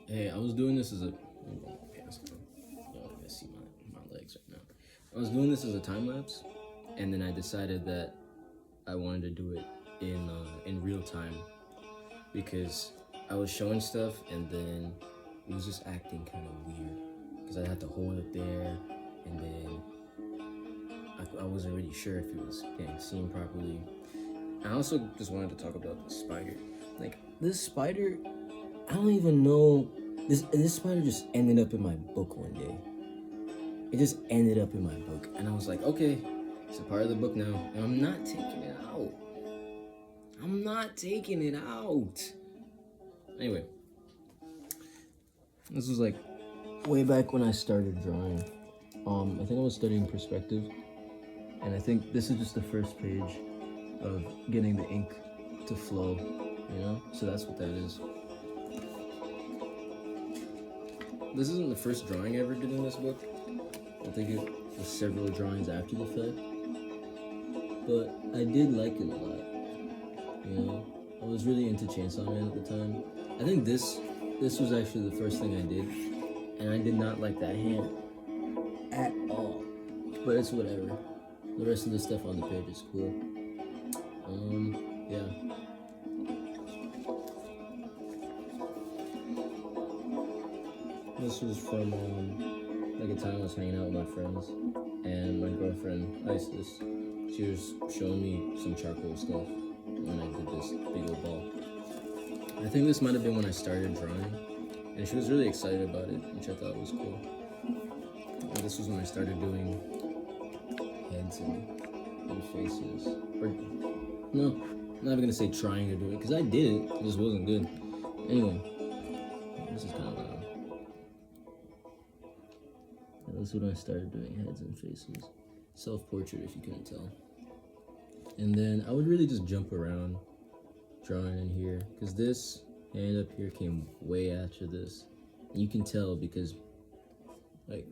Hey, I was doing this as a. Okay, so y'all can see my legs right now. I was doing this as a time lapse, and then I decided that I wanted to do it in real time because I was showing stuff and then it was just acting kind of weird because I had to hold it there and then I wasn't really sure if it was getting seen properly. I also just wanted to talk about the spider. Like this spider, I don't even know. This spider just ended up in my book one day. It just ended up in my book, and I was like, okay, it's a part of the book now, and I'm not taking it out. I'm not taking it out. Anyway, this was like way back when I started drawing. I think I was studying perspective, and I think this is just the first page of getting the ink to flow, you know? So that's what that is. This isn't the first drawing I ever did in this book. I think it was several drawings after the fact. But I did like it a lot. You know, I was really into Chainsaw Man at the time. I think this was actually the first thing I did, and I did not like that hand at all. But it's whatever. The rest of the stuff on the page is cool. Yeah. This was from like a time I was hanging out with my friends, and my girlfriend Isis. She was showing me some charcoal stuff, and I did this big old ball. I think this might have been when I started drawing, and she was really excited about it, which I thought was cool. And this was when I started doing heads and faces. Or no, I'm not even gonna say trying to do it, because I did it. It just wasn't good. Anyway, this is kind of loud. That's when I started doing heads and faces. Self-portrait, if you couldn't tell. And then I would really just jump around drawing in here, because this hand up here came way after this. And you can tell because, like,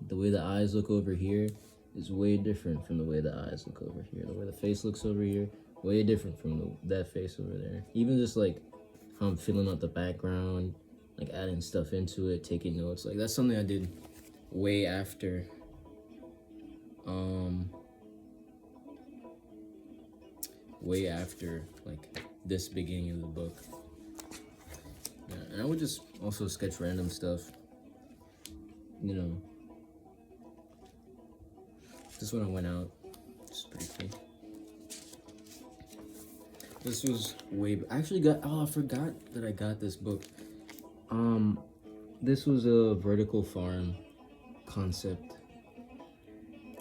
the way the eyes look over here is way different from the way the eyes look over here. The way the face looks over here, way different from that face over there. Even just, like, how I'm filling out the background, like, adding stuff into it, taking notes. Like, that's something I did way after like this beginning of the book. Yeah, and I would just also sketch random stuff, you know. This one I went out, it's pretty cool. This was I actually got, I forgot that I got this book. This was a vertical farm concept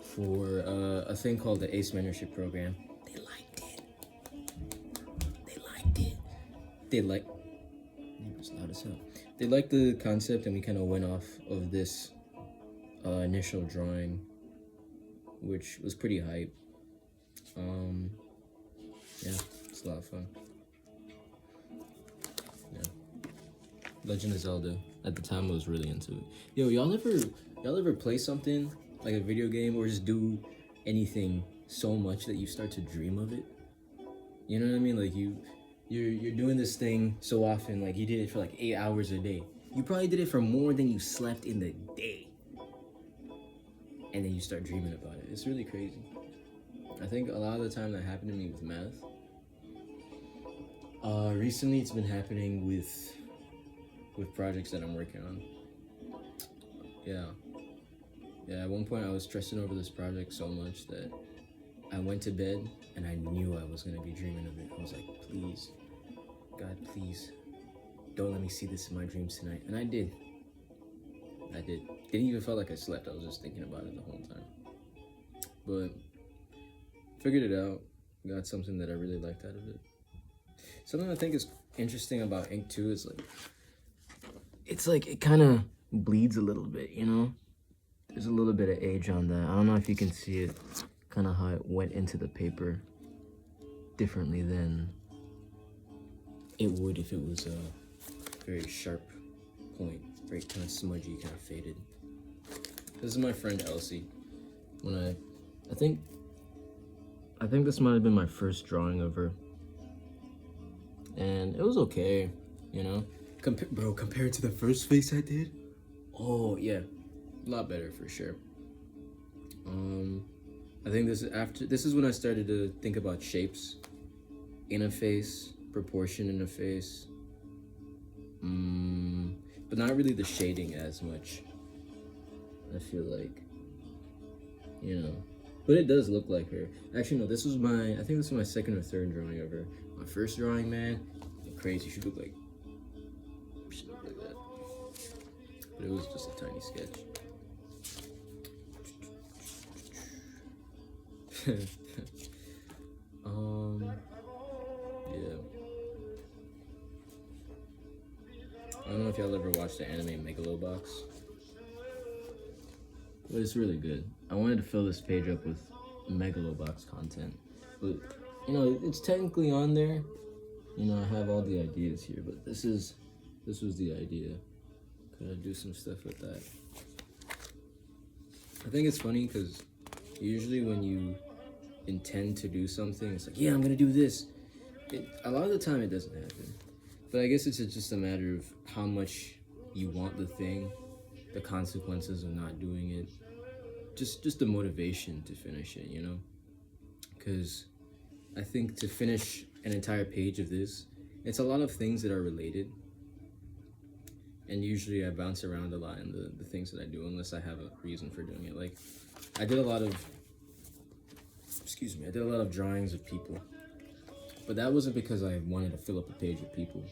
for a thing called the ACE mentorship program. They liked it. Neighbor's loud as hell. They liked the concept, and we kind of went off of this initial drawing, which was pretty hype. Yeah, it's a lot of fun. Yeah. Legend of Zelda. At the time, I was really into it. Yo, y'all ever play something like a video game or just do anything so much that you start to dream of it? You know what I mean? Like you're doing this thing so often, like you did it for like 8 hours a day. You probably did it for more than you slept in the day. And then you start dreaming about it. It's really crazy. I think a lot of the time that happened to me with math. Recently it's been happening with projects that I'm working on. Yeah, at one point I was stressing over this project so much that I went to bed and I knew I was gonna be dreaming of it. I was like, please, God, please, don't let me see this in my dreams tonight. And I did. Didn't even feel like I slept. I was just thinking about it the whole time. But figured it out. Got something that I really liked out of it. Something I think is interesting about ink too is it's like it kind of bleeds a little bit, you know? There's a little bit of age on that. I don't know if you can see it, kind of how it went into the paper differently than it would if it was a very sharp point, very kind of smudgy, kind of faded. This is my friend Elsie. When I think this might have been my first drawing of her. And it was okay, you know? Bro, compared to the first face I did, oh yeah, a lot better for sure. I think this is when I started to think about shapes in a face, proportion in a face, but not really the shading as much. I feel like, but it does look like her. Actually, no, I think this was my second or third drawing of her. My first drawing, man, crazy. She looked like that, but it was just a tiny sketch. Yeah. I don't know if y'all ever watched the anime Megalobox, but it's really good. I wanted to fill this page up with Megalobox content, but it's technically on there. I have all the ideas here, but this was the idea. Could I do some stuff with that? I think it's funny because usually when you intend to do something, it's like, yeah, I'm gonna do this. A lot of the time it doesn't happen, but I guess it's just a matter of how much you want the thing, the consequences of not doing it, just the motivation to finish it, because I think to finish an entire page of this, it's a lot of things that are related, and usually I bounce around a lot in the things that I do unless I have a reason for doing it. Like I did a lot of drawings of people, but that wasn't because I wanted to fill up a page with people.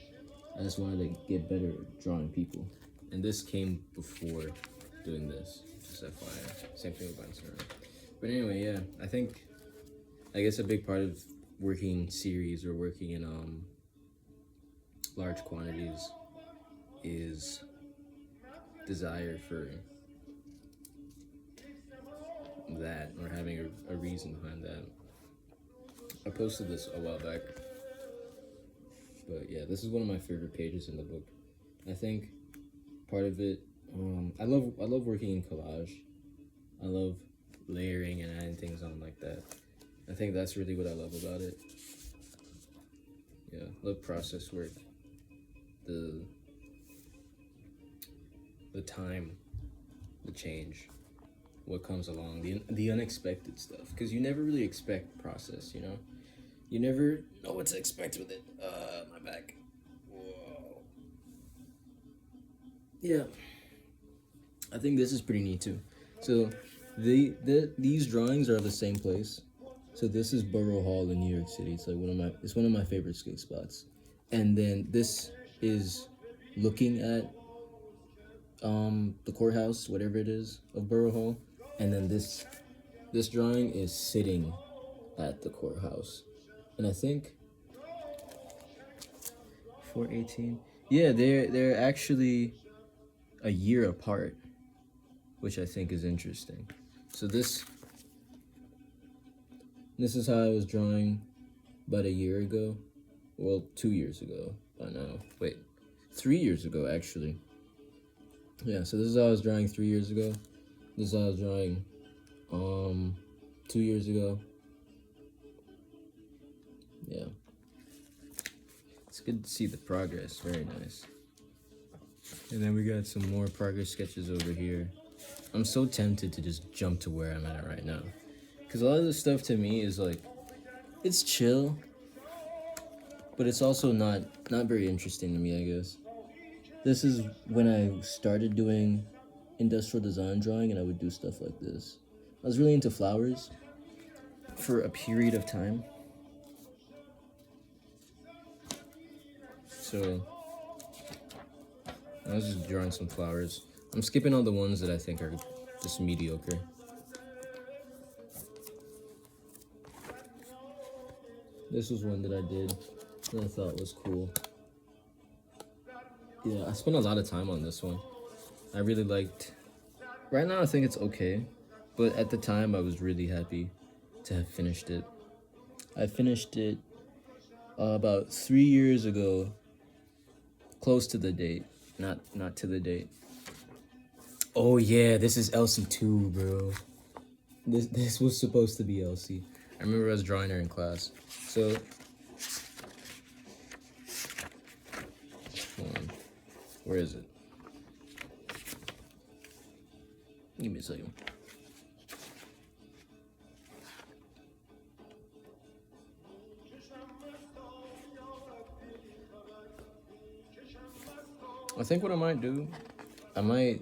I just wanted to get better at drawing people, and this came before doing this, just FYI. Same thing with bouncing around. But anyway, yeah, I guess a big part of working series or working in large quantities is desire for that, or having a reason behind that. I posted this a while back, but yeah, this is one of my favorite pages in the book. I think part of it, I love working in collage. I love layering and adding things on like that. I think that's really what I love about it. Yeah, love process work. The time, the change, what comes along, the unexpected stuff, because you never really expect process, you never know what to expect with it. My back. Whoa. Yeah, I think this is pretty neat too. So these drawings are of the same place. So this is Borough Hall in New York City. It's like one of my favorite skate spots. And then this is looking at the courthouse, whatever it is, of Borough Hall. And then this drawing is sitting at the courthouse. And I think 418. Yeah, they're actually a year apart, which I think is interesting. So this is how I was drawing about a year ago. Well, 2 years ago by now. Wait, 3 years ago actually. Yeah, so this is how I was drawing 3 years ago. This is how I was drawing 2 years ago. Yeah. It's good to see the progress. Very nice. And then we got some more progress sketches over here. I'm so tempted to just jump to where I'm at right now, because a lot of this stuff to me is like, it's chill, but it's also not very interesting to me, I guess. This is when I started doing industrial design drawing, and I would do stuff like this. I was really into flowers for a period of time. So I was just drawing some flowers. I'm skipping all the ones that I think are just mediocre. This was one that I did that I thought was cool. Yeah, I spent a lot of time on this one. I really liked. Right now I think it's okay, but at the time I was really happy to have finished it. I finished it about 3 years ago, close to the date, not to the date. Oh yeah, this is Elsie too, bro. This was supposed to be Elsie. I remember I was drawing her in class. So, hold on. Where is it? Give me a second. I think what I might do, I might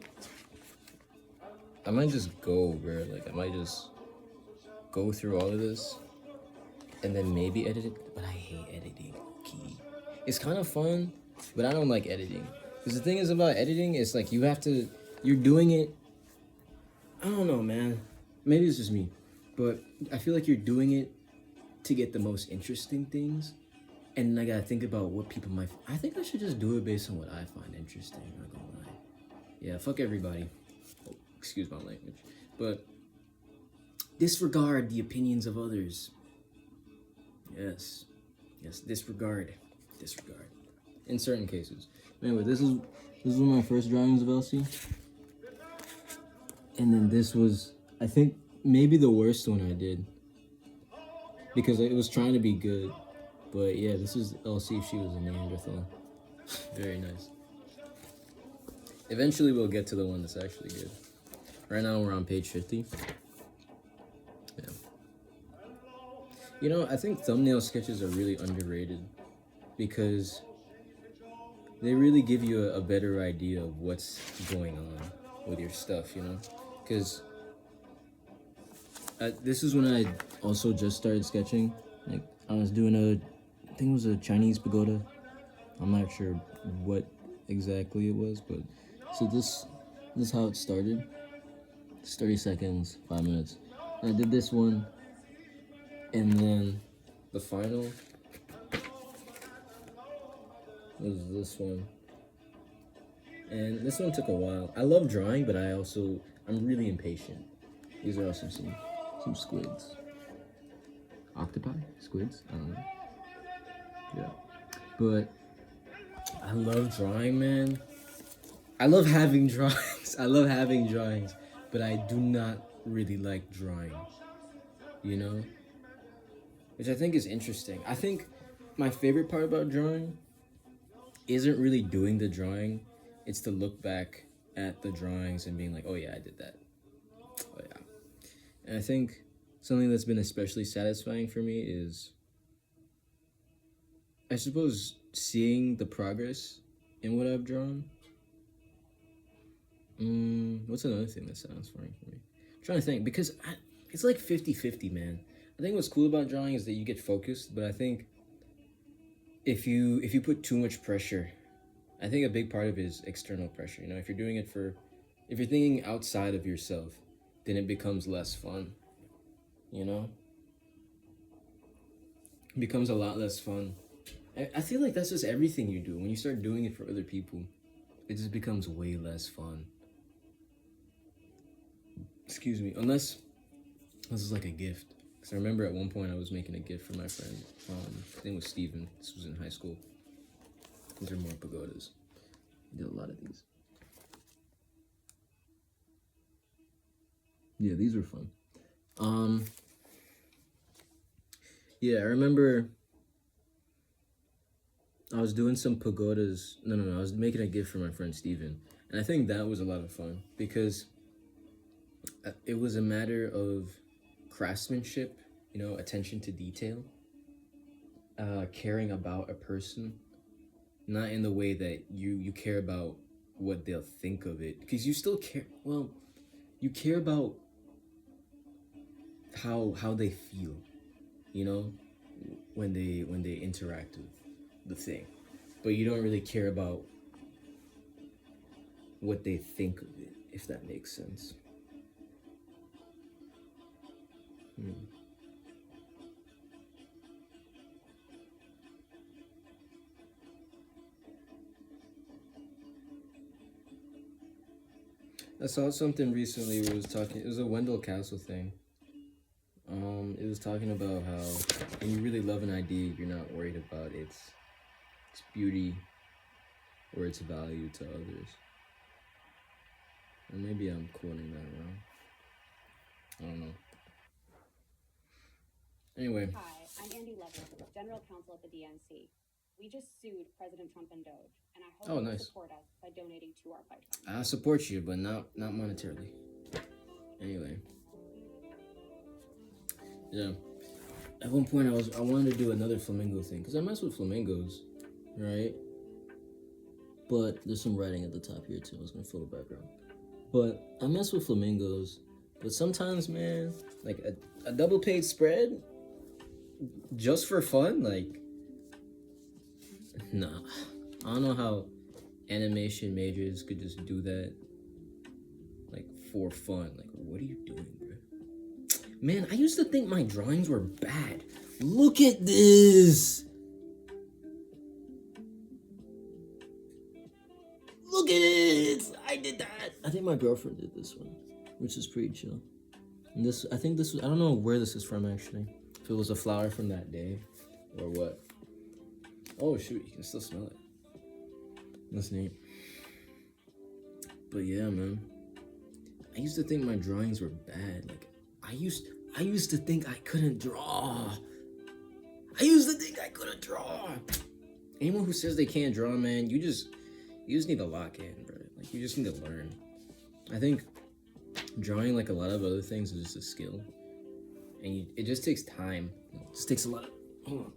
just go, bro. Like, I might just go through all of this and then maybe edit it. But I hate editing, key. It's kind of fun, but I don't like editing. Because the thing is about editing, it's like you're doing it. I don't know, man. Maybe it's just me. But I feel like you're doing it to get the most interesting things. And I gotta think about what people might. I think I should just do it based on what I find interesting. I'm not gonna lie. Yeah, fuck everybody. Oh, excuse my language. But disregard the opinions of others. Yes. Yes, disregard. Disregard. In certain cases. Anyway, this is one of my first drawings of Elsie. And then this was, I think, maybe the worst one I did. Because it was trying to be good. But yeah, this is Elsie if she was a Neanderthal. Very nice. Eventually we'll get to the one that's actually good. Right now we're on page 50. Yeah. You know, I think thumbnail sketches are really underrated because they really give you a better idea of what's going on with your stuff, you know? Because this is when I also just started sketching. Like, I was doing I think it was a Chinese pagoda. I'm not sure what exactly it was, but so this is how it started. It's 30 seconds, 5 minutes. And I did this one, and then the final was this one. And this one took a while. I love drawing, but I'm really impatient. These are also some squids. Octopi? Squids? I don't know. Yeah. But I love drawing, man. I love having drawings. I love having drawings, but I do not really like drawing. You know? Which I think is interesting. I think my favorite part about drawing isn't really doing the drawing. It's to look back at the drawings and being like, oh yeah, I did that. Oh yeah. And I think something that's been especially satisfying for me is, I suppose, seeing the progress in what I've drawn. What's another thing that's satisfying for me? I'm trying to think, because it's like 50-50, man. I think what's cool about drawing is that you get focused, but I think if you put too much pressure, I think a big part of it is external pressure. You know, if you're doing it if you're thinking outside of yourself, then it becomes less fun. You know? It becomes a lot less fun. I feel like that's just everything you do. When you start doing it for other people, it just becomes way less fun. Excuse me. Unless this is like a gift. Because I remember at one point I was making a gift for my friend. His name was Steven. This was in high school. These are more pagodas. I did a lot of these. Yeah, these were fun. Yeah, I remember I was doing some pagodas. No, I was making a gift for my friend Steven. And I think that was a lot of fun because it was a matter of craftsmanship, you know, attention to detail, caring about a person, not in the way that you care about what they'll think of it, because you still care. Well, you care about how they feel, you know, when they interact with the thing, but you don't really care about what they think of it, if that makes sense. I saw something recently where it was a Wendell Castle thing. It was talking about how when you really love an idea, you're not worried about its beauty or its value to others. Or maybe I'm quoting that wrong. I don't know. Anyway. Hi, I'm Andy Levitt, General Counsel at the DNC. We just sued President Trump and Doge, and I hope Oh, you'll nice. support us by donating to our fight fund. I support you, but not monetarily. Anyway. Yeah. At one point I wanted to do another flamingo thing, because I mess with flamingos, right? But there's some writing at the top here too. I was gonna fill the background. But I mess with flamingos. But sometimes, man, like a double page spread just for fun, like, nah. I don't know how animation majors could just do that, like, for fun. Like, what are you doing, bro? Man, I used to think my drawings were bad. Look at this. Look at it. I did that. I think my girlfriend did this one, which is pretty chill. And this, I think this was, I don't know where this is from actually. If it was a flower from that day or what. Oh shoot, you can still smell it. That's neat. But yeah, man. I used to think my drawings were bad. Like, I used to think I couldn't draw. I used to think I couldn't draw. Anyone who says they can't draw, man, you just need to lock in, bro. Like, you just need to learn. I think drawing, like a lot of other things, is just a skill. And it just takes time. It just takes a lot of... Hold on.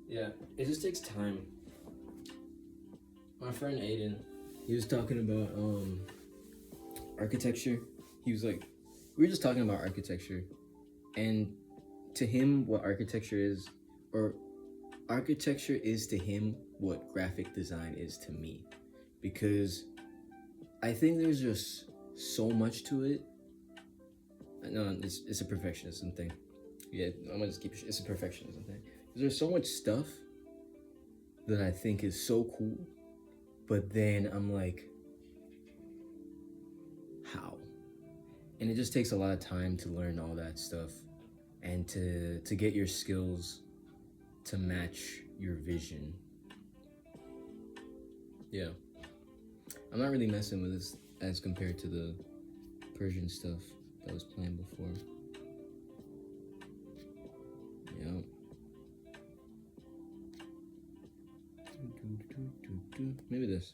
Yeah, it just takes time. My friend Aiden, he was talking about architecture. He was like, we were just talking about architecture, and to him, what architecture is, or architecture is to him what graphic design is to me, because I think there's just so much to it. No, it's a perfectionism thing. Yeah, I'm gonna just keep it. It's a perfectionism thing. There's so much stuff that I think is so cool, but then I'm like, how? And it just takes a lot of time to learn all that stuff and to get your skills to match your vision. Yeah. I'm not really messing with this as compared to the Persian stuff that was playing before. Yeah. Maybe this.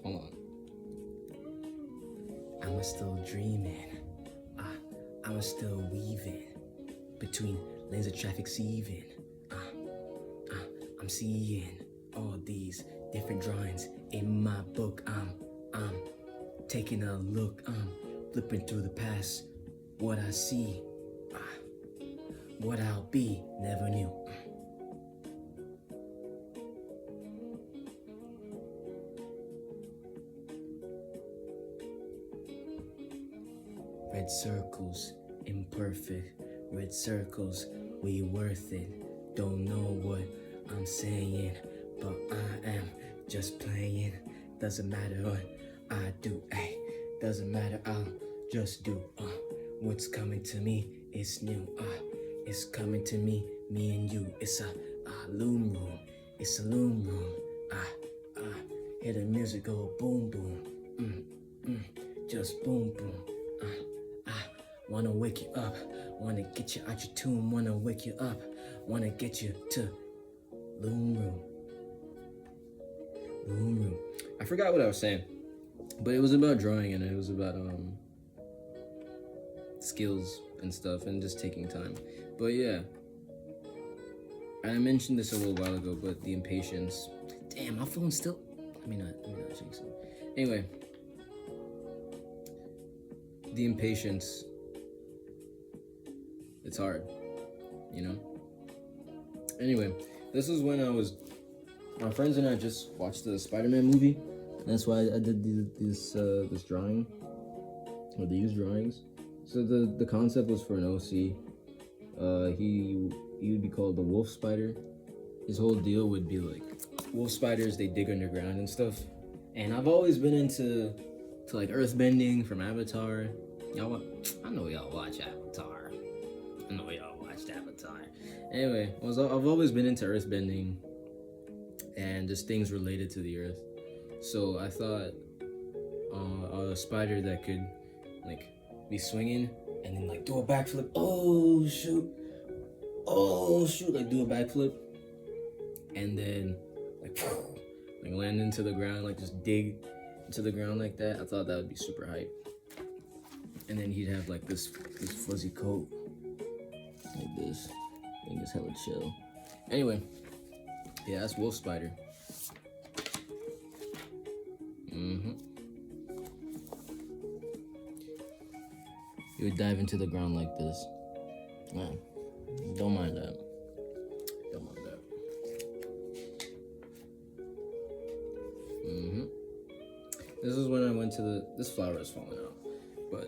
Hold on. I'm still dreaming. I'm still weaving between lanes of traffic sieving. I'm seeing all these different drawings in my book. I'm taking a look. Flipping through the past, what I see, what I'll be, never knew. Red circles, imperfect. Red circles, we worth it. Don't know what I'm saying, but I am just playing. Doesn't matter what I do, ay. Doesn't matter, I'll just do. What's coming to me is new. It's coming to me and you. It's a loom room. It's a loom room. Hear the music go boom boom. Just boom boom. Wanna wake you up. Wanna get you out your tomb. Wanna wake you up. Wanna get you to loom room. Loom room. I forgot what I was saying. But it was about drawing, and it was about skills and stuff, and just taking time. But yeah, and I mentioned this a little while ago, but the impatience. Damn, my phone's still. Let me not jinx it. Anyway, the impatience. It's hard, you know. Anyway, this is when my friends and I just watched the Spider-Man movie. That's why I did this drawing, or these drawings. So the concept was for an OC. He would be called the wolf spider. His whole deal would be like, wolf spiders, they dig underground and stuff. And I've always been into like earthbending from Avatar. I know y'all watch Avatar. I know y'all watched Avatar. Anyway, I've always been into earthbending and just things related to the earth. So I thought a spider that could like be swinging and then like do a backflip. Oh shoot! Like do a backflip and then like like land into the ground, like just dig into the ground like that. I thought that would be super hype. And then he'd have like this fuzzy coat like this. I think it's hella chill. Anyway, yeah, that's wolf spider. He would dive into the ground like this. Man, don't mind that. Don't mind that. This is when I went to this flower is falling out, but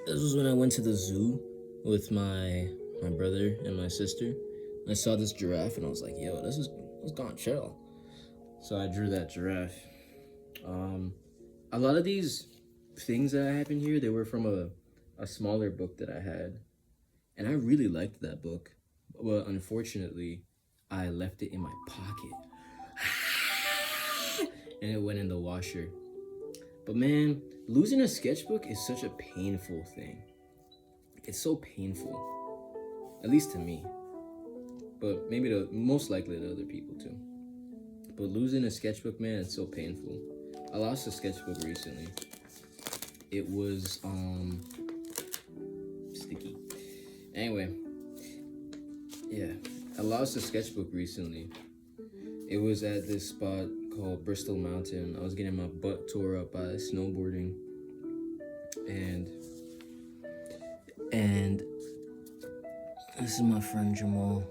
this was when I went to the zoo with my brother and my sister. I saw this giraffe and I was like, yo, this is gone chill. So I drew that giraffe. A lot of these things that happened here, they were from a smaller book that I had. And I really liked that book. Well, unfortunately, I left it in my pocket. And it went in the washer. But man, losing a sketchbook is such a painful thing. It's so painful. At least to me. But maybe most likely to other people too. But losing a sketchbook, man, it's so painful. I lost a sketchbook recently. It was sticky. Anyway, yeah, I lost a sketchbook recently. It was at this spot called Bristol Mountain. I was getting my butt tore up by snowboarding, and this is my friend Jamal.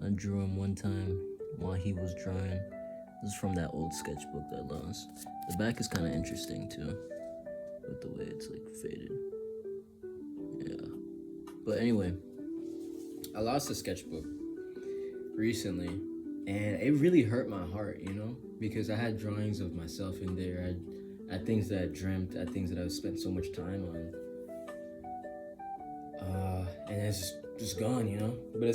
I drew him one time while he was drawing. This is from that old sketchbook that I lost. The back is kind of interesting too, with the way it's like faded. Yeah. But anyway, I lost a sketchbook recently, and it really hurt my heart, you know, because I had drawings of myself in there. I had things that I dreamt, I had things that I spent so much time on. And it's just gone, you know. But